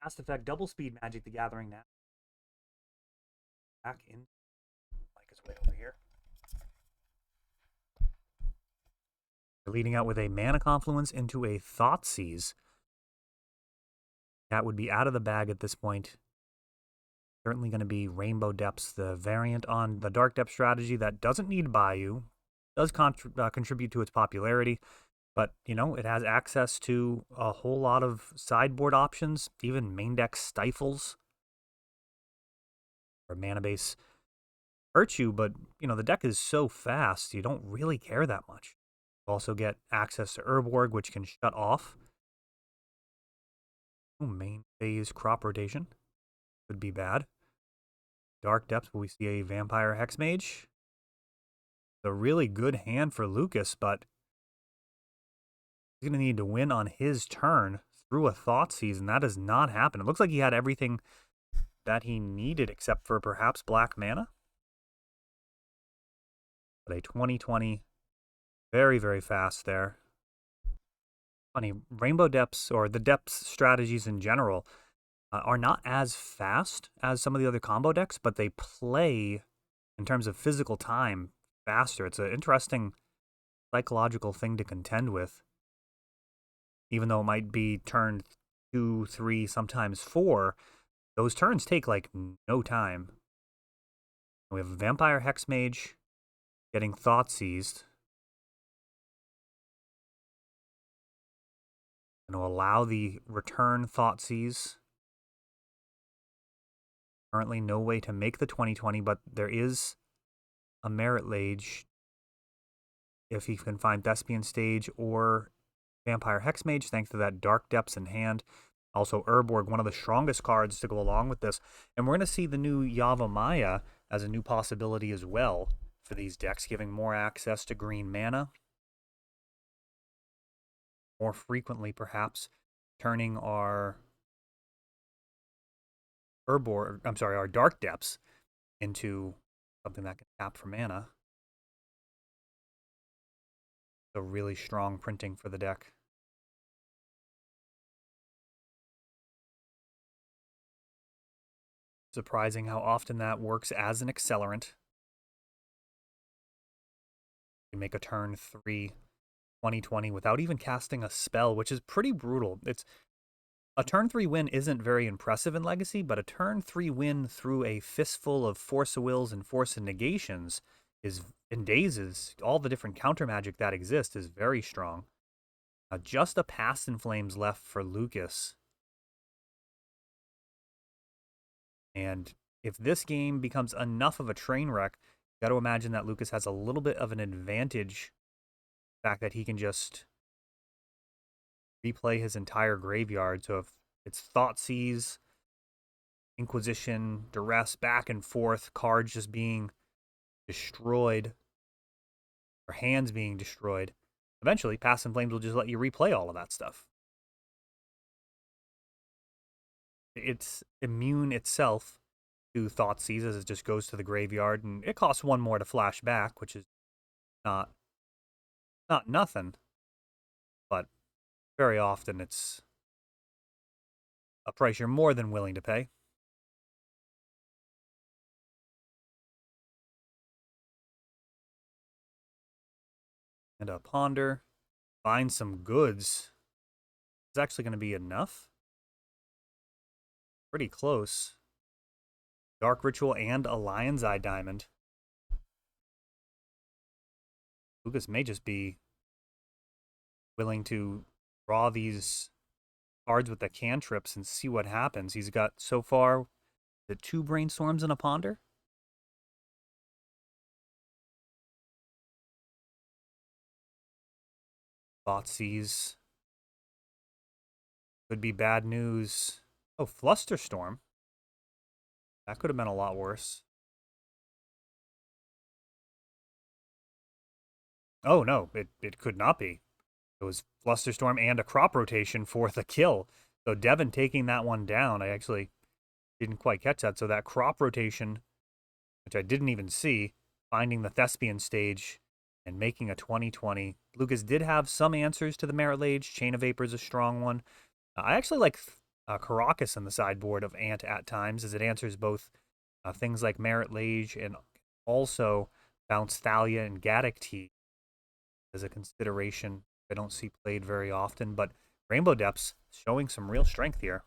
Fast Effect Double Speed Magic the Gathering now. Back in. Mike is way over here. We're leading out with a Mana Confluence into a Thoughtseize. That would be out of the bag at this point. Certainly going to be Rainbow Depths, the variant on the Dark Depth strategy that doesn't need Bayou. Does contribute to its popularity. But, you know, it has access to a whole lot of sideboard options, even main deck stifles. Or mana base hurts you, but, you know, the deck is so fast, you don't really care that much. You also get access to Urborg, which can shut off. Ooh, main phase crop rotation. Could be bad. Dark Depths, will we see a Vampire Hexmage? It's a really good hand for Lucas, but he's going to need to win on his turn through a Thoughtseize, and that does not happen. It looks like he had everything that he needed except for perhaps black mana. But a 2020, very, very fast there. Funny, Rainbow Depths, or the Depths strategies in general, are not as fast as some of the other combo decks, but they play, in terms of physical time, faster. It's an interesting psychological thing to contend with. Even though it might be turn 2, 3, sometimes 4, those turns take like no time. We have Vampire Hexmage getting Thoughtseized. Going to allow the return Thoughtseize. Currently no way to make the 2020, but there is a Merit Lage if he can find Thespian Stage or Vampire Hexmage, thanks to that Dark Depths in hand. Also, Urborg, one of the strongest cards to go along with this. And we're going to see the new Yavimaya as a new possibility as well for these decks, giving more access to green mana. More frequently, perhaps, turning our our Dark Depths into something that can tap for mana. So really strong printing for the deck. Surprising how often that works as an accelerant. You make a turn 3 2020 without even casting a spell, which is pretty brutal. It's a turn 3 win isn't very impressive in Legacy, but a turn 3 win through a fistful of Force of Wills and Force of Negations is, in Dazes, all the different counter magic that exists is very strong. Just a Past in Flames left for Lucas. And if this game becomes enough of a train wreck, you got to imagine that Lucas has a little bit of an advantage. The fact that he can just replay his entire graveyard. So if it's Thoughtseize, Inquisition, Duress, back and forth, cards just being destroyed, or hands being destroyed, eventually Past in Flames will just let you replay all of that stuff. It's immune itself to Thoughtseize as it just goes to the graveyard, and it costs 1 more to flash back, which is not nothing, but very often it's a price you're more than willing to pay. And a Ponder, find some goods. It's actually going to be enough. Pretty close. Dark Ritual and a Lion's Eye Diamond. Lucas may just be willing to draw these cards with the cantrips and see what happens. He's got, so far, the 2 Brainstorms and a Ponder. Thoughtseize. Could be bad news. Oh, Flusterstorm. That could have been a lot worse. Oh, no, it could not be. It was Flusterstorm and a crop rotation for the kill. So Devin taking that one down, I actually didn't quite catch that. So that crop rotation, which I didn't even see, finding the Thespian Stage and making a 2020. Lucas did have some answers to the Merit Lage. Chain of Vapor is a strong one. I actually like Caracas in the sideboard of Ant at times, as it answers both things like Merit Lage and also Bounce Thalia and Gaddock Tea as a consideration I don't see played very often. But Rainbow Depths showing some real strength here.